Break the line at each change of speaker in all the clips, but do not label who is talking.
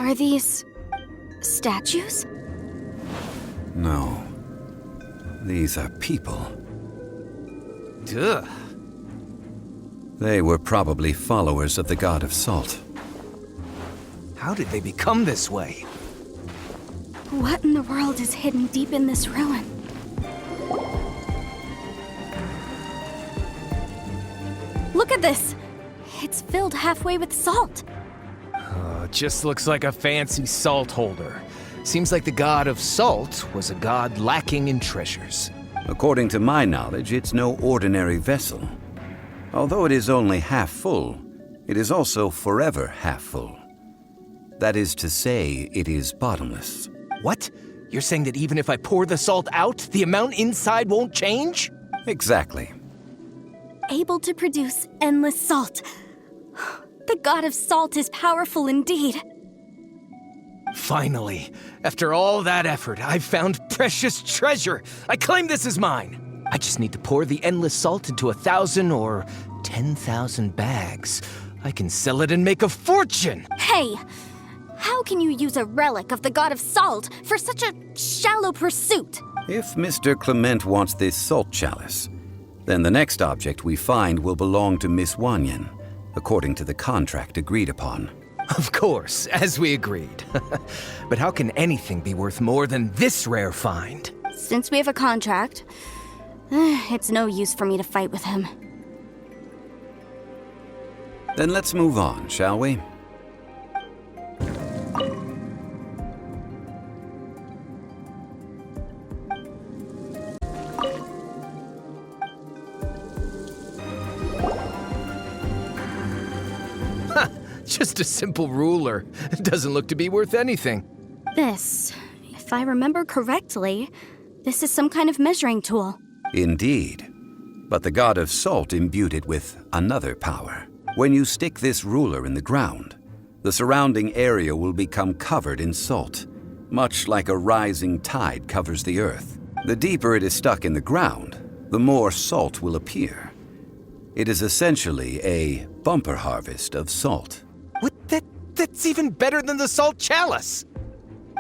Are these statues?
No. These are people.
Duh.
They were probably followers of the god of salt.
How did they become this way?
What in the world is hidden deep in this ruin? Look at this! It's filled halfway with salt.
Just looks like a fancy salt holder. Seems like the god of salt was a god lacking in treasures.
According to my knowledge, it's no ordinary vessel. Although it is only half full, it is also forever half full. That is to say, it is bottomless.
What? You're saying that even if I pour the salt out, the amount inside won't change?
Exactly.
Able to produce endless salt. The god of salt is powerful indeed.
Finally, after all that effort, I've found precious treasure. I claim this as mine. I just need to pour the endless salt into 1,000 or 10,000 bags. I can sell it and make a fortune!
Hey! How can you use a relic of the god of salt for such a shallow pursuit?
If Mr. Clement wants this salt chalice, then the next object we find will belong to Miss Wanyan, according to the contract agreed upon.
Of course, as we agreed. But how can anything be worth more than this rare find?
Since we have a contract, it's no use for me to fight with him.
Then let's move on, shall we?
Just a simple ruler. It doesn't look to be worth anything.
This, if I remember correctly, this is some kind of measuring tool.
Indeed. But the god of salt imbued it with another power. When you stick this ruler in the ground, the surrounding area will become covered in salt, much like a rising tide covers the earth. The deeper it is stuck in the ground, the more salt will appear. It is essentially a bumper harvest of salt.
What? That's even better than the salt chalice!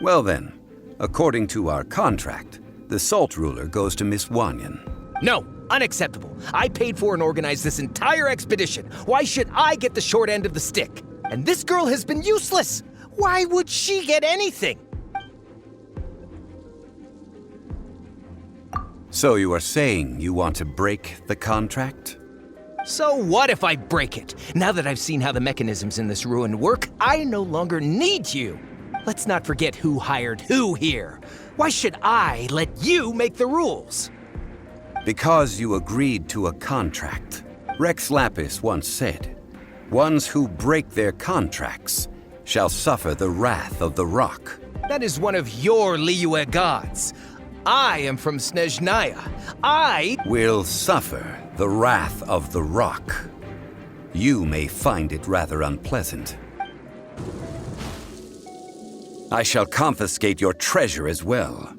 Well then, according to our contract, the salt ruler goes to Miss Wanyan.
No, unacceptable. I paid for and organized this entire expedition. Why should I get the short end of the stick? And this girl has been useless. Why would she get anything?
So you are saying you want to break the contract?
So what if I break it? Now that I've seen how the mechanisms in this ruin work, I no longer need you. Let's not forget who hired who here. Why should I let you make the rules?
Because you agreed to a contract. Rex Lapis once said, "Ones who break their contracts shall suffer the wrath of the rock."
That is one of your Liyue gods. I am from Snezhnaya. I
will suffer the wrath of the rock. You may find it rather unpleasant. I shall confiscate your treasure as well.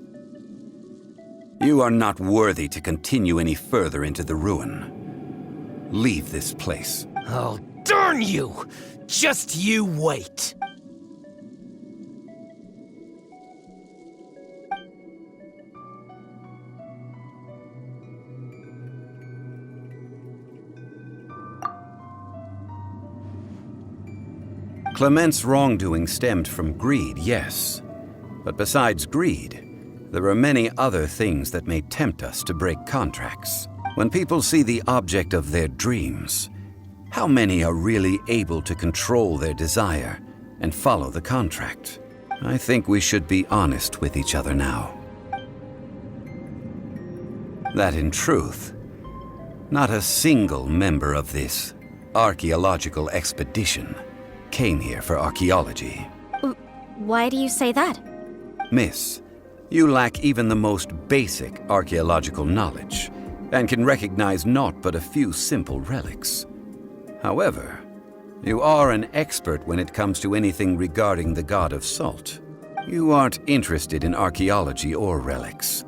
You are not worthy to continue any further into the ruin. Leave this place.
Oh, darn you! Just you wait.
Clement's wrongdoing stemmed from greed, yes. But besides greed, there are many other things that may tempt us to break contracts. When people see the object of their dreams, how many are really able to control their desire and follow the contract? I think we should be honest with each other now. That in truth, not a single member of this archaeological expedition came here for archaeology.
Why do you say that?
Miss, you lack even the most basic archaeological knowledge and can recognize naught but a few simple relics. However, you are an expert when it comes to anything regarding the god of salt. You aren't interested in archaeology or relics.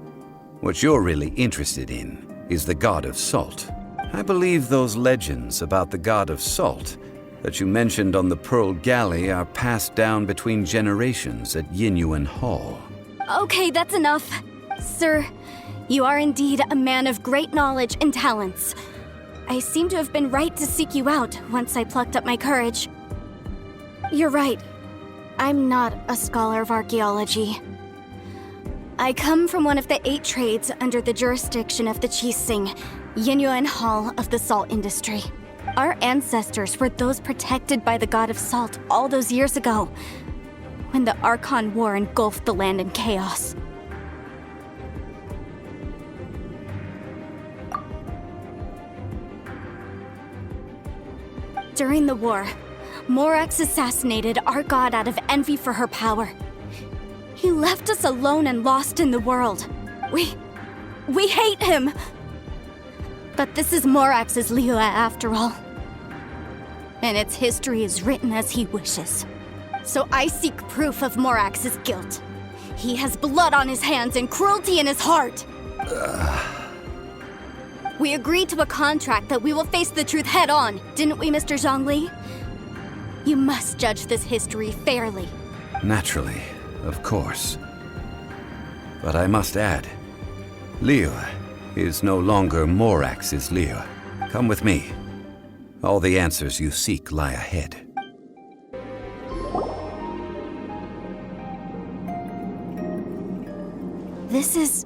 What you're really interested in is the god of salt. I believe those legends about the god of salt that you mentioned on the Pearl Galley are passed down between generations at Yinyuan Hall.
Okay, that's enough. Sir, you are indeed a man of great knowledge and talents. I seem to have been right to seek you out once I plucked up my courage. You're right. I'm not a scholar of archaeology. I come from one of the 8 trades under the jurisdiction of the Chising, Yinyuan Hall of the salt industry. Our ancestors were those protected by the god of salt all those years ago, when the Archon War engulfed the land in chaos. During the war, Morax assassinated our god out of envy for her power. He left us alone and lost in the world. We hate him! But this is Morax's Liyue after all. And its history is written as he wishes. So I seek proof of Morax's guilt. He has blood on his hands and cruelty in his heart. We agreed to a contract that we will face the truth head on, didn't we, Mr. Zhongli? You must judge this history fairly.
Naturally, of course. But I must add, Liyue is no longer Morax's Liyue. Come with me. All the answers you seek lie ahead.
This is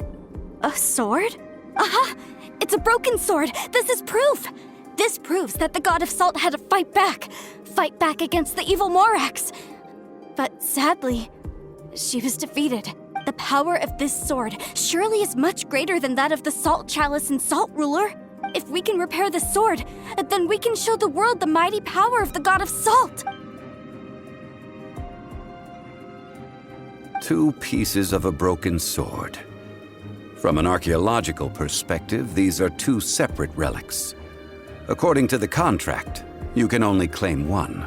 a sword? Aha! It's a broken sword! This is proof! This proves that the god of salt had to fight back against the evil Morax. But sadly, she was defeated. The power of this sword surely is much greater than that of the Salt Chalice and Salt Ruler. If we can repair the sword, then we can show the world the mighty power of the god of salt.
2 pieces of a broken sword. From an archaeological perspective, these are 2 separate relics. According to the contract, you can only claim one.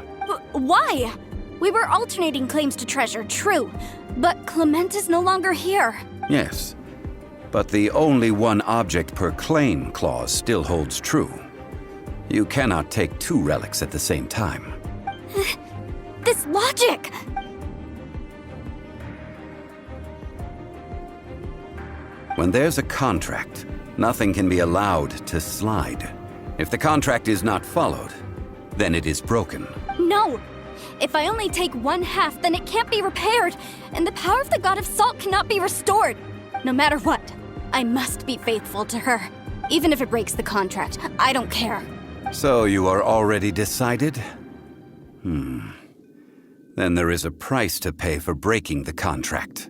Why? We were alternating claims to treasure, true. But Clement is no longer here.
Yes, but the only one object per claim clause still holds true. You cannot take 2 relics at the same time.
This logic!
When there's a contract, nothing can be allowed to slide. If the contract is not followed, then it is broken.
No! If I only take 1/2, then it can't be repaired, and the power of the god of salt cannot be restored. No matter what, I must be faithful to her. Even if it breaks the contract, I don't care.
So you are already decided? Then there is a price to pay for breaking the contract.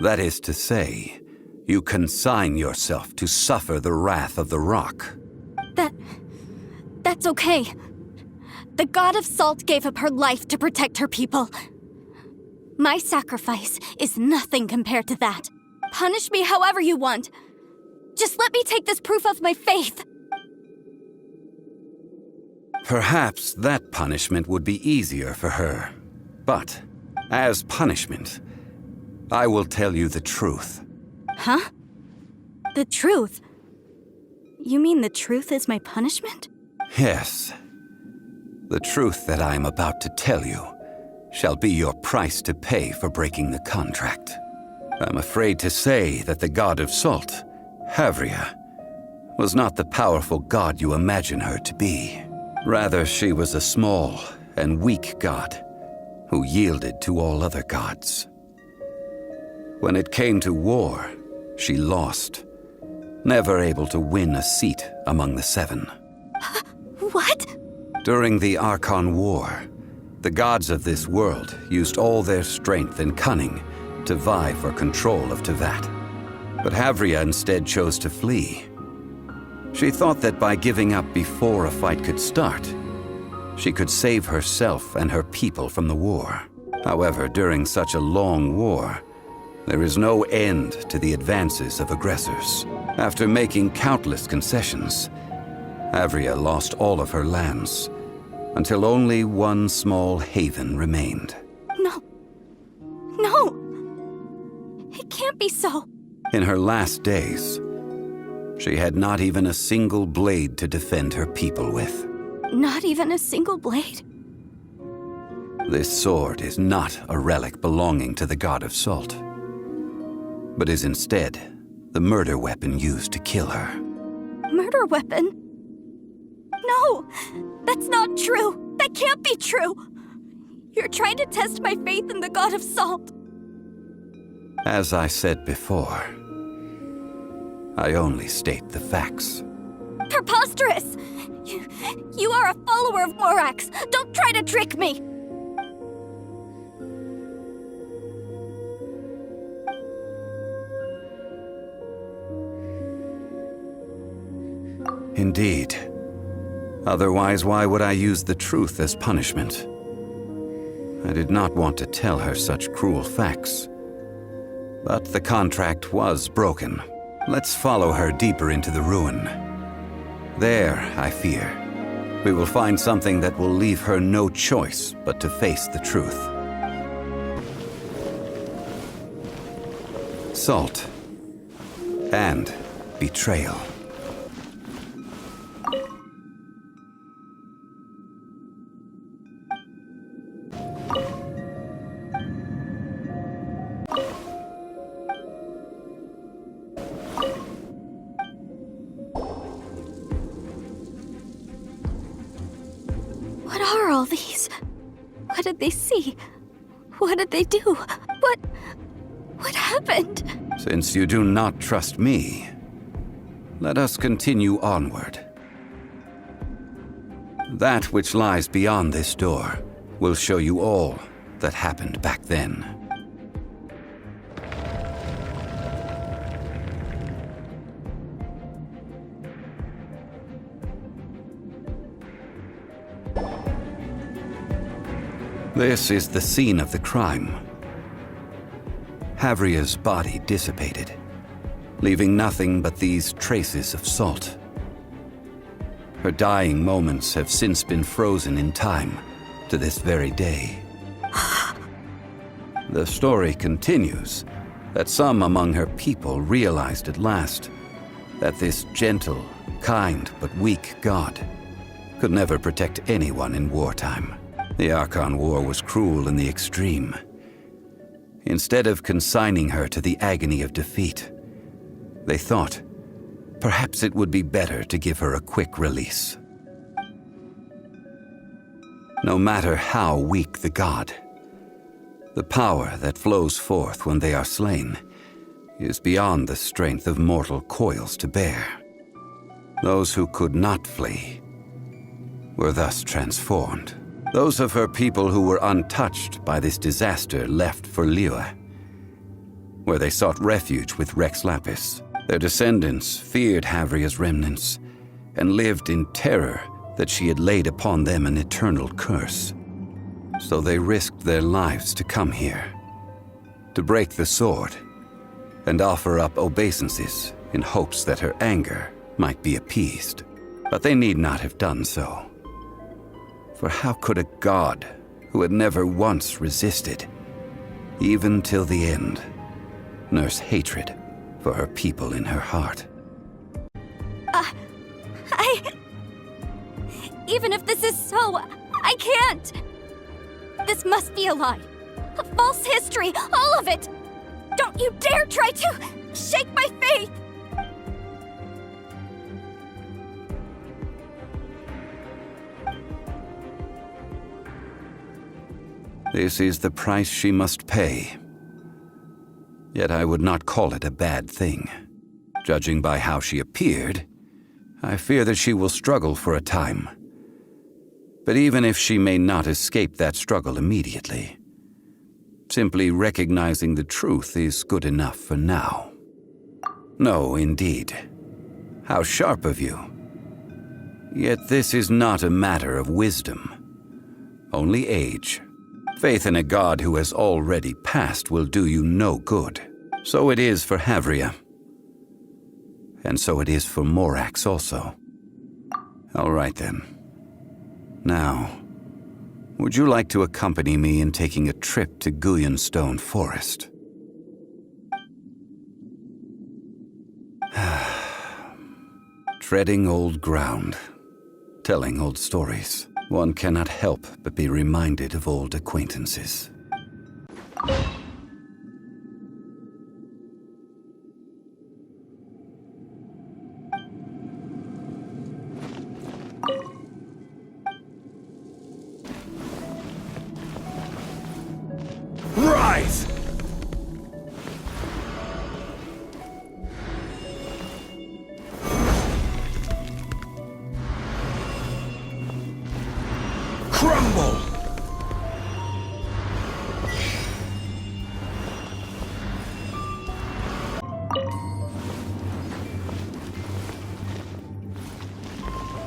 That is to say, you consign yourself to suffer the wrath of the rock.
That's okay. The god of salt gave up her life to protect her people. My sacrifice is nothing compared to that. Punish me however you want. Just let me take this proof of my faith.
Perhaps that punishment would be easier for her. But, as punishment, I will tell you the truth.
Huh? The truth? You mean the truth is my punishment?
Yes. The truth that I am about to tell you shall be your price to pay for breaking the contract. I'm afraid to say that the god of salt, Havria, was not the powerful god you imagine her to be. Rather, she was a small and weak god who yielded to all other gods. When it came to war, she lost, never able to win a seat among the 7.
What?
During the Archon War, the gods of this world used all their strength and cunning to vie for control of Tevat. But Havria instead chose to flee. She thought that by giving up before a fight could start, she could save herself and her people from the war. However, during such a long war, there is no end to the advances of aggressors. After making countless concessions, Havria lost all of her lands, until only one small haven remained.
No! It can't be so.
In her last days, she had not even a single blade to defend her people with.
Not even a single blade?
This sword is not a relic belonging to the god of salt, but is instead the murder weapon used to kill her.
Murder weapon? No! That's not true! That can't be true! You're trying to test my faith in the god of salt!
As I said before, I only state the facts.
Preposterous! You are a follower of Morax! Don't try to trick me!
Indeed. Otherwise, why would I use the truth as punishment? I did not want to tell her such cruel facts. But the contract was broken. Let's follow her deeper into the ruin. There, I fear, we will find something that will leave her no choice but to face the truth. Salt and betrayal.
What are all these? What did they see? What did they do? What happened?
Since you do not trust me, let us continue onward. That which lies beyond this door will show you all that happened back then. This is the scene of the crime. Havria's body dissipated, leaving nothing but these traces of salt. Her dying moments have since been frozen in time to this very day. The story continues that some among her people realized at last that this gentle, kind, but weak god could never protect anyone in wartime. The Archon War was cruel in the extreme. Instead of consigning her to the agony of defeat, they thought perhaps it would be better to give her a quick release. No matter how weak the god, the power that flows forth when they are slain is beyond the strength of mortal coils to bear. Those who could not flee were thus transformed. Those of her people who were untouched by this disaster left for Liyue, where they sought refuge with Rex Lapis. Their descendants feared Havria's remnants and lived in terror that she had laid upon them an eternal curse. So they risked their lives to come here, to break the sword and offer up obeisances in hopes that her anger might be appeased. But they need not have done so. For how could a god who had never once resisted, even till the end, nurse hatred for her people in her heart?
Even if this is so, I can't! This must be a lie. A false history, all of it! Don't you dare try to shake my faith!
This is the price she must pay. Yet I would not call it a bad thing. Judging by how she appeared, I fear that she will struggle for a time. But even if she may not escape that struggle immediately, simply recognizing the truth is good enough for now. No, indeed. How sharp of you. Yet this is not a matter of wisdom, only age. Faith in a god who has already passed will do you no good. So it is for Havria. And so it is for Morax also. All right then. Now, would you like to accompany me in taking a trip to Guyonstone Forest? Treading old ground. Telling old stories, one cannot help but be reminded of old acquaintances.
Rise! Crumble!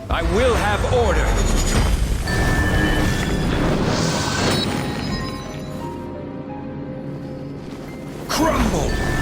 I will have order! Crumble!